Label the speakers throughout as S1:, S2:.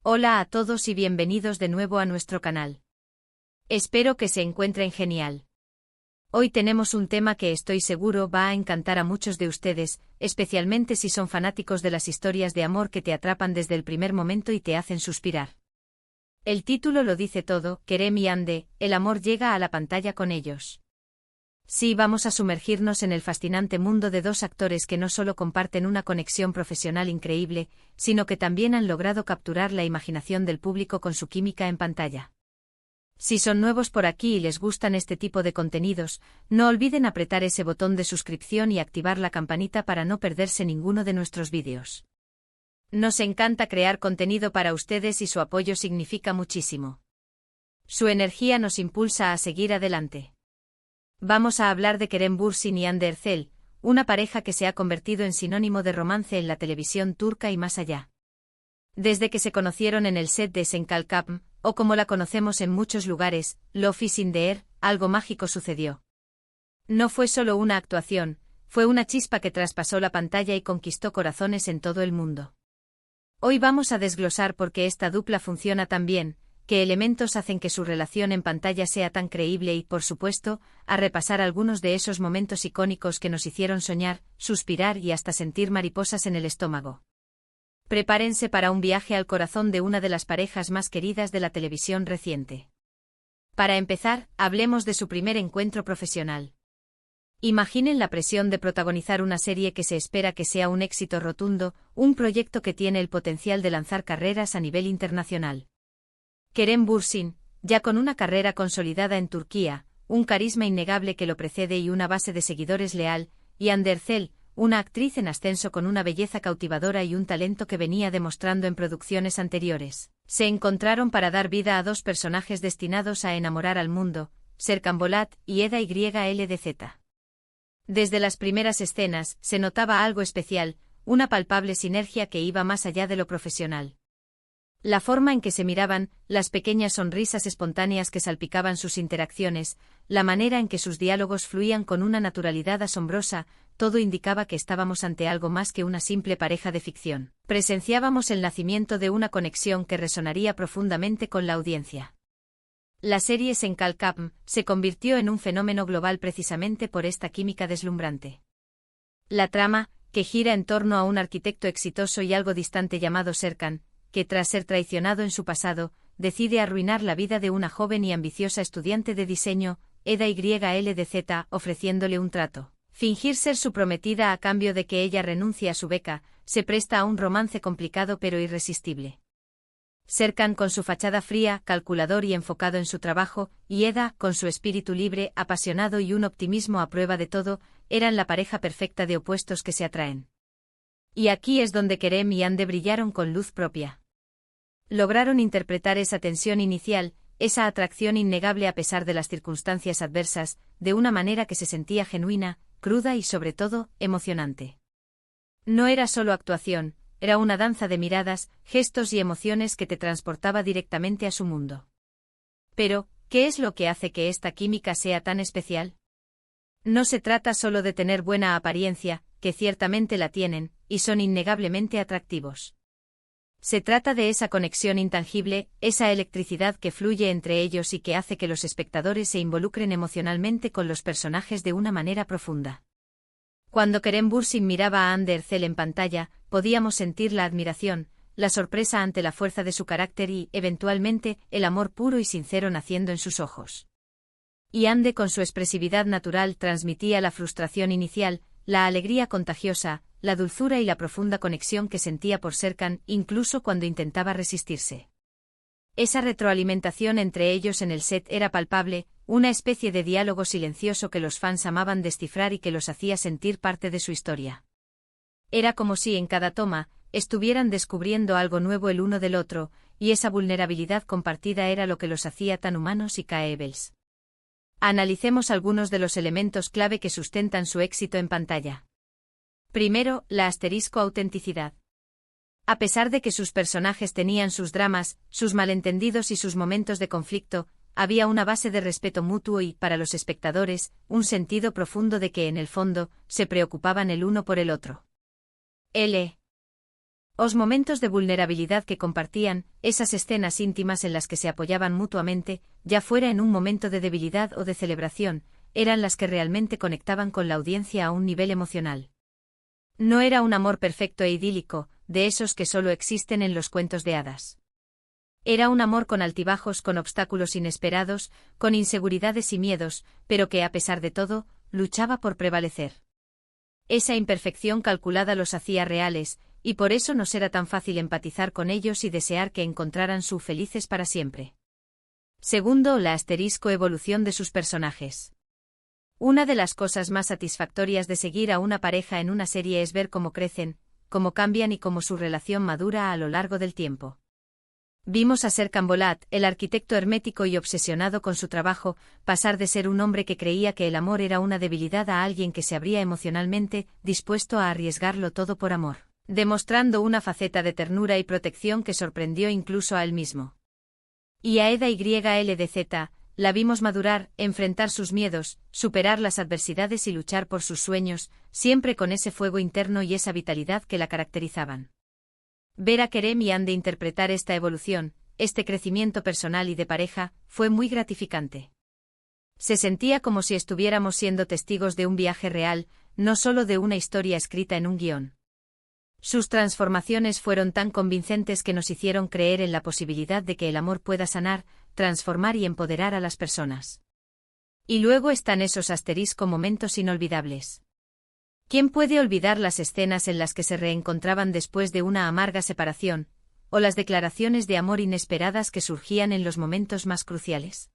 S1: Hola a todos y bienvenidos de nuevo a nuestro canal. Espero que se encuentren genial. Hoy tenemos un tema que estoy seguro va a encantar a muchos de ustedes, especialmente si son fanáticos de las historias de amor que te atrapan desde el primer momento y te hacen suspirar. El título lo dice todo, Kerem y Hande, el amor llega a la pantalla con ellos. Sí, vamos a sumergirnos en el fascinante mundo de dos actores que no solo comparten una conexión profesional increíble, sino que también han logrado capturar la imaginación del público con su química en pantalla. Si son nuevos por aquí y les gustan este tipo de contenidos, no olviden apretar ese botón de suscripción y activar la campanita para no perderse ninguno de nuestros vídeos. Nos encanta crear contenido para ustedes y su apoyo significa muchísimo. Su energía nos impulsa a seguir adelante. Vamos a hablar de Kerem Bürsin y Hande Erçel, una pareja que se ha convertido en sinónimo de romance en la televisión turca y más allá. Desde que se conocieron en el set de Senkalkapm, o como la conocemos en muchos lugares, Love is in the air, algo mágico sucedió. No fue solo una actuación, fue una chispa que traspasó la pantalla y conquistó corazones en todo el mundo. Hoy vamos a desglosar por qué esta dupla funciona tan bien, qué elementos hacen que su relación en pantalla sea tan creíble y, por supuesto, a repasar algunos de esos momentos icónicos que nos hicieron soñar, suspirar y hasta sentir mariposas en el estómago. Prepárense para un viaje al corazón de una de las parejas más queridas de la televisión reciente. Para empezar, hablemos de su primer encuentro profesional. Imaginen la presión de protagonizar una serie que se espera que sea un éxito rotundo, un proyecto que tiene el potencial de lanzar carreras a nivel internacional. Kerem Bürsin, ya con una carrera consolidada en Turquía, un carisma innegable que lo precede y una base de seguidores leal, y Hande Erçel, una actriz en ascenso con una belleza cautivadora y un talento que venía demostrando en producciones anteriores, se encontraron para dar vida a dos personajes destinados a enamorar al mundo, Serkan Bolat y Eda YLDZ. Desde las primeras escenas, se notaba algo especial, una palpable sinergia que iba más allá de lo profesional. La forma en que se miraban, las pequeñas sonrisas espontáneas que salpicaban sus interacciones, la manera en que sus diálogos fluían con una naturalidad asombrosa, todo indicaba que estábamos ante algo más que una simple pareja de ficción. Presenciábamos el nacimiento de una conexión que resonaría profundamente con la audiencia. La serie Senkalkapm se convirtió en un fenómeno global precisamente por esta química deslumbrante. La trama, que gira en torno a un arquitecto exitoso y algo distante llamado Serkan, que tras ser traicionado en su pasado, decide arruinar la vida de una joven y ambiciosa estudiante de diseño, Eda YLDZ, ofreciéndole un trato. Fingir ser su prometida a cambio de que ella renuncie a su beca, se presta a un romance complicado pero irresistible. Serkan con su fachada fría, calculador y enfocado en su trabajo, y Eda, con su espíritu libre, apasionado y un optimismo a prueba de todo, eran la pareja perfecta de opuestos que se atraen. Y aquí es donde Kerem y Hande brillaron con luz propia. Lograron interpretar esa tensión inicial, esa atracción innegable a pesar de las circunstancias adversas, de una manera que se sentía genuina, cruda y sobre todo, emocionante. No era solo actuación, era una danza de miradas, gestos y emociones que te transportaba directamente a su mundo. Pero, ¿qué es lo que hace que esta química sea tan especial? No se trata solo de tener buena apariencia, que ciertamente la tienen, y son innegablemente atractivos. Se trata de esa conexión intangible, esa electricidad que fluye entre ellos y que hace que los espectadores se involucren emocionalmente con los personajes de una manera profunda. Cuando Kerem Bürsin miraba a Hande Erçel en pantalla, podíamos sentir la admiración, la sorpresa ante la fuerza de su carácter y, eventualmente, el amor puro y sincero naciendo en sus ojos. Y Hande con su expresividad natural transmitía la frustración inicial, la alegría contagiosa, la dulzura y la profunda conexión que sentía por Serkan, incluso cuando intentaba resistirse. Esa retroalimentación entre ellos en el set era palpable, una especie de diálogo silencioso que los fans amaban descifrar y que los hacía sentir parte de su historia. Era como si en cada toma, estuvieran descubriendo algo nuevo el uno del otro, y esa vulnerabilidad compartida era lo que los hacía tan humanos y caebles. Analicemos algunos de los elementos clave que sustentan su éxito en pantalla. Primero, la autenticidad. A pesar de que sus personajes tenían sus dramas, sus malentendidos y sus momentos de conflicto, había una base de respeto mutuo y, para los espectadores, un sentido profundo de que, en el fondo, se preocupaban el uno por el otro. Os momentos de vulnerabilidad que compartían, esas escenas íntimas en las que se apoyaban mutuamente, ya fuera en un momento de debilidad o de celebración, eran las que realmente conectaban con la audiencia a un nivel emocional. No era un amor perfecto e idílico, de esos que solo existen en los cuentos de hadas. Era un amor con altibajos, con obstáculos inesperados, con inseguridades y miedos, pero que a pesar de todo, luchaba por prevalecer. Esa imperfección calculada los hacía reales, y por eso nos era tan fácil empatizar con ellos y desear que encontraran su felices para siempre. Segundo, la evolución de sus personajes. Una de las cosas más satisfactorias de seguir a una pareja en una serie es ver cómo crecen, cómo cambian y cómo su relación madura a lo largo del tiempo. Vimos a Ser Cambolat, el arquitecto hermético y obsesionado con su trabajo, pasar de ser un hombre que creía que el amor era una debilidad a alguien que se abría emocionalmente, dispuesto a arriesgarlo todo por amor, demostrando una faceta de ternura y protección que sorprendió incluso a él mismo. Y a Eda YLDZ, la vimos madurar, enfrentar sus miedos, superar las adversidades y luchar por sus sueños, siempre con ese fuego interno y esa vitalidad que la caracterizaban. Ver a Kerem y Ande interpretar esta evolución, este crecimiento personal y de pareja, fue muy gratificante. Se sentía como si estuviéramos siendo testigos de un viaje real, no solo de una historia escrita en un guión. Sus transformaciones fueron tan convincentes que nos hicieron creer en la posibilidad de que el amor pueda sanar, transformar y empoderar a las personas. Y luego están esos momentos inolvidables. ¿Quién puede olvidar las escenas en las que se reencontraban después de una amarga separación, o las declaraciones de amor inesperadas que surgían en los momentos más cruciales?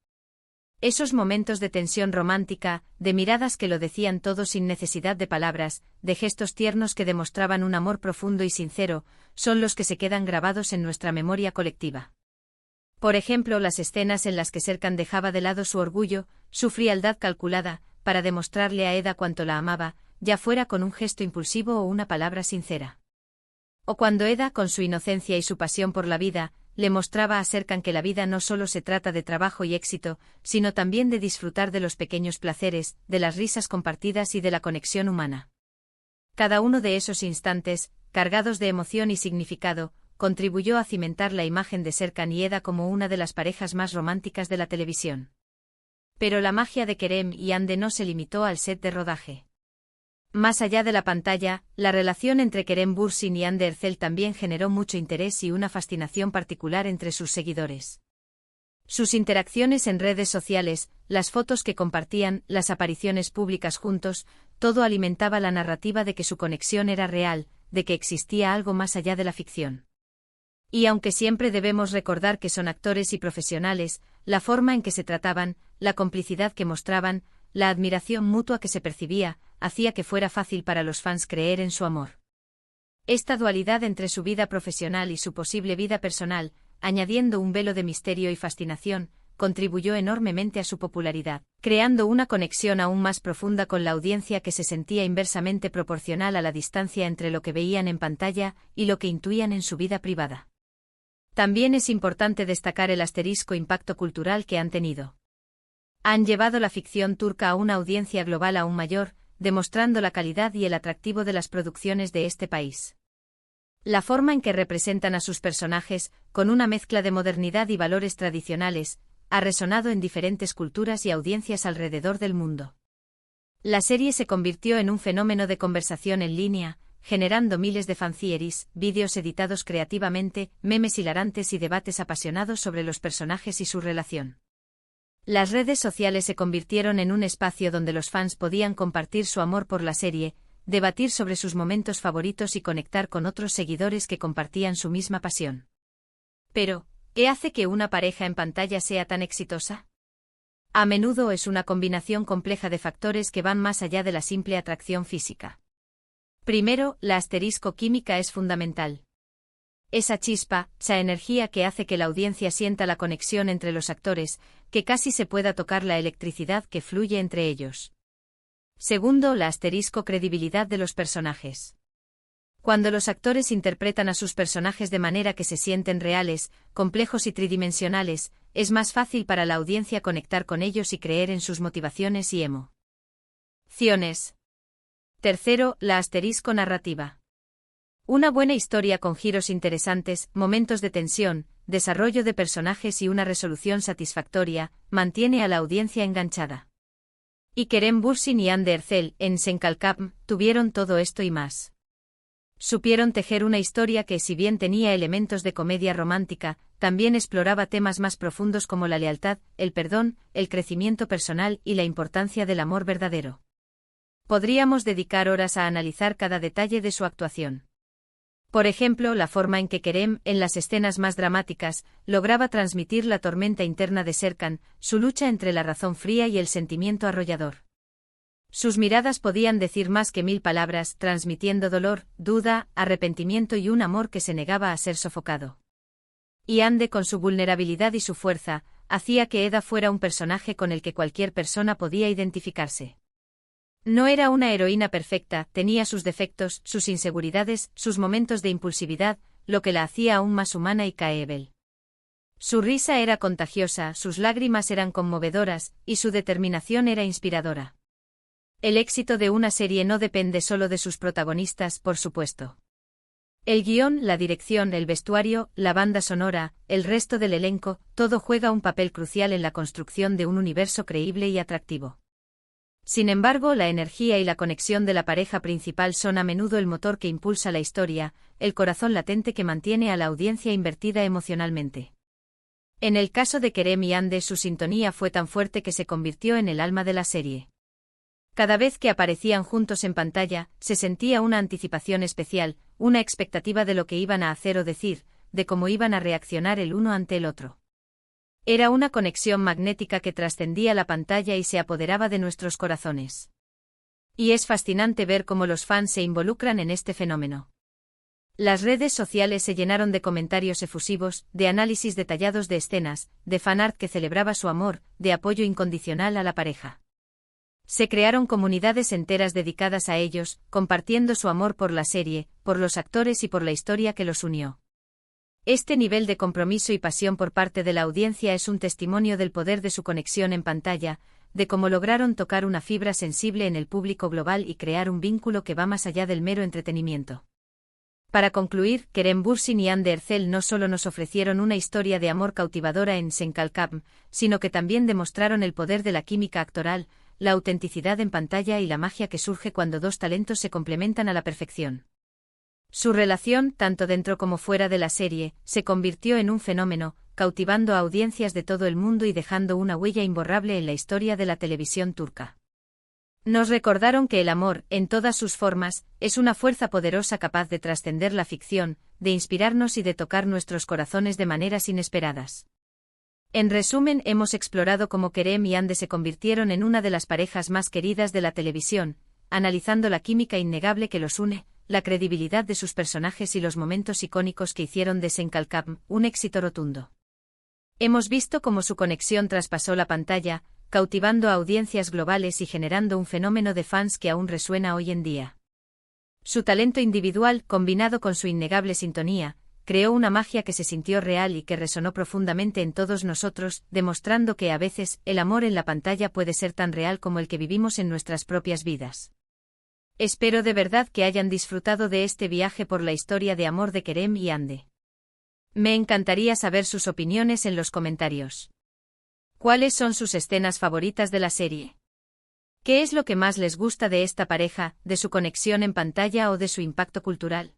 S1: Esos momentos de tensión romántica, de miradas que lo decían todo sin necesidad de palabras, de gestos tiernos que demostraban un amor profundo y sincero, son los que se quedan grabados en nuestra memoria colectiva. Por ejemplo, las escenas en las que Serkan dejaba de lado su orgullo, su frialdad calculada, para demostrarle a Eda cuánto la amaba, ya fuera con un gesto impulsivo o una palabra sincera. O cuando Eda, con su inocencia y su pasión por la vida, le mostraba a Serkan que la vida no solo se trata de trabajo y éxito, sino también de disfrutar de los pequeños placeres, de las risas compartidas y de la conexión humana. Cada uno de esos instantes, cargados de emoción y significado, contribuyó a cimentar la imagen de Serkan y Eda como una de las parejas más románticas de la televisión. Pero la magia de Kerem y Ande no se limitó al set de rodaje. Más allá de la pantalla, la relación entre Kerem Bürsin y Hande Erçel también generó mucho interés y una fascinación particular entre sus seguidores. Sus interacciones en redes sociales, las fotos que compartían, las apariciones públicas juntos, todo alimentaba la narrativa de que su conexión era real, de que existía algo más allá de la ficción. Y aunque siempre debemos recordar que son actores y profesionales, la forma en que se trataban, la complicidad que mostraban, la admiración mutua que se percibía, hacía que fuera fácil para los fans creer en su amor. Esta dualidad entre su vida profesional y su posible vida personal, añadiendo un velo de misterio y fascinación, contribuyó enormemente a su popularidad, creando una conexión aún más profunda con la audiencia que se sentía inversamente proporcional a la distancia entre lo que veían en pantalla y lo que intuían en su vida privada. También es importante destacar el impacto cultural que han tenido. Han llevado la ficción turca a una audiencia global aún mayor, demostrando la calidad y el atractivo de las producciones de este país. La forma en que representan a sus personajes, con una mezcla de modernidad y valores tradicionales, ha resonado en diferentes culturas y audiencias alrededor del mundo. La serie se convirtió en un fenómeno de conversación en línea, generando miles de fantheories, vídeos editados creativamente, memes hilarantes y debates apasionados sobre los personajes y su relación. Las redes sociales se convirtieron en un espacio donde los fans podían compartir su amor por la serie, debatir sobre sus momentos favoritos y conectar con otros seguidores que compartían su misma pasión. Pero, ¿qué hace que una pareja en pantalla sea tan exitosa? A menudo es una combinación compleja de factores que van más allá de la simple atracción física. Primero, la química es fundamental. Esa chispa, esa energía que hace que la audiencia sienta la conexión entre los actores, que casi se pueda tocar la electricidad que fluye entre ellos. Segundo, la credibilidad de los personajes. Cuando los actores interpretan a sus personajes de manera que se sienten reales, complejos y tridimensionales, es más fácil para la audiencia conectar con ellos y creer en sus motivaciones y emociones. Tercero, la narrativa. Una buena historia con giros interesantes, momentos de tensión, desarrollo de personajes y una resolución satisfactoria, mantiene a la audiencia enganchada. Y Kerem Bürsin y Hande Erçel, en Senkalkam, tuvieron todo esto y más. Supieron tejer una historia que, si bien tenía elementos de comedia romántica, también exploraba temas más profundos como la lealtad, el perdón, el crecimiento personal y la importancia del amor verdadero. Podríamos dedicar horas a analizar cada detalle de su actuación. Por ejemplo, la forma en que Kerem, en las escenas más dramáticas, lograba transmitir la tormenta interna de Serkan, su lucha entre la razón fría y el sentimiento arrollador. Sus miradas podían decir más que 1000 palabras, transmitiendo dolor, duda, arrepentimiento y un amor que se negaba a ser sofocado. Y Hande, con su vulnerabilidad y su fuerza, hacía que Eda fuera un personaje con el que cualquier persona podía identificarse. No era una heroína perfecta, tenía sus defectos, sus inseguridades, sus momentos de impulsividad, lo que la hacía aún más humana y caeable. Su risa era contagiosa, sus lágrimas eran conmovedoras, y su determinación era inspiradora. El éxito de una serie no depende solo de sus protagonistas, por supuesto. El guión, la dirección, el vestuario, la banda sonora, el resto del elenco, todo juega un papel crucial en la construcción de un universo creíble y atractivo. Sin embargo, la energía y la conexión de la pareja principal son a menudo el motor que impulsa la historia, el corazón latente que mantiene a la audiencia invertida emocionalmente. En el caso de Kerem y Hande, su sintonía fue tan fuerte que se convirtió en el alma de la serie. Cada vez que aparecían juntos en pantalla, se sentía una anticipación especial, una expectativa de lo que iban a hacer o decir, de cómo iban a reaccionar el uno ante el otro. Era una conexión magnética que trascendía la pantalla y se apoderaba de nuestros corazones. Y es fascinante ver cómo los fans se involucran en este fenómeno. Las redes sociales se llenaron de comentarios efusivos, de análisis detallados de escenas, de fanart que celebraba su amor, de apoyo incondicional a la pareja. Se crearon comunidades enteras dedicadas a ellos, compartiendo su amor por la serie, por los actores y por la historia que los unió. Este nivel de compromiso y pasión por parte de la audiencia es un testimonio del poder de su conexión en pantalla, de cómo lograron tocar una fibra sensible en el público global y crear un vínculo que va más allá del mero entretenimiento. Para concluir, Kerem Bürsin y Hande Erçel no solo nos ofrecieron una historia de amor cautivadora en Senkalkam, sino que también demostraron el poder de la química actoral, la autenticidad en pantalla y la magia que surge cuando dos talentos se complementan a la perfección. Su relación, tanto dentro como fuera de la serie, se convirtió en un fenómeno, cautivando a audiencias de todo el mundo y dejando una huella imborrable en la historia de la televisión turca. Nos recordaron que el amor, en todas sus formas, es una fuerza poderosa capaz de trascender la ficción, de inspirarnos y de tocar nuestros corazones de maneras inesperadas. En resumen, hemos explorado cómo Kerem y Hande se convirtieron en una de las parejas más queridas de la televisión, analizando la química innegable que los une, la credibilidad de sus personajes y los momentos icónicos que hicieron de Senkalkam un éxito rotundo. Hemos visto cómo su conexión traspasó la pantalla, cautivando a audiencias globales y generando un fenómeno de fans que aún resuena hoy en día. Su talento individual, combinado con su innegable sintonía, creó una magia que se sintió real y que resonó profundamente en todos nosotros, demostrando que a veces el amor en la pantalla puede ser tan real como el que vivimos en nuestras propias vidas. Espero de verdad que hayan disfrutado de este viaje por la historia de amor de Kerem y Hande. Me encantaría saber sus opiniones en los comentarios. ¿Cuáles son sus escenas favoritas de la serie? ¿Qué es lo que más les gusta de esta pareja, de su conexión en pantalla o de su impacto cultural?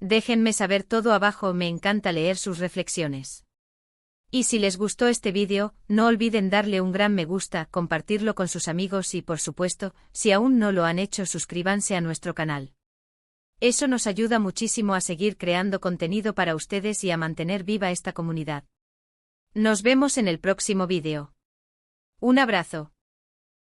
S1: Déjenme saber todo abajo, me encanta leer sus reflexiones. Y si les gustó este vídeo, no olviden darle un gran me gusta, compartirlo con sus amigos y, por supuesto, si aún no lo han hecho, suscríbanse a nuestro canal. Eso nos ayuda muchísimo a seguir creando contenido para ustedes y a mantener viva esta comunidad. Nos vemos en el próximo vídeo. Un abrazo.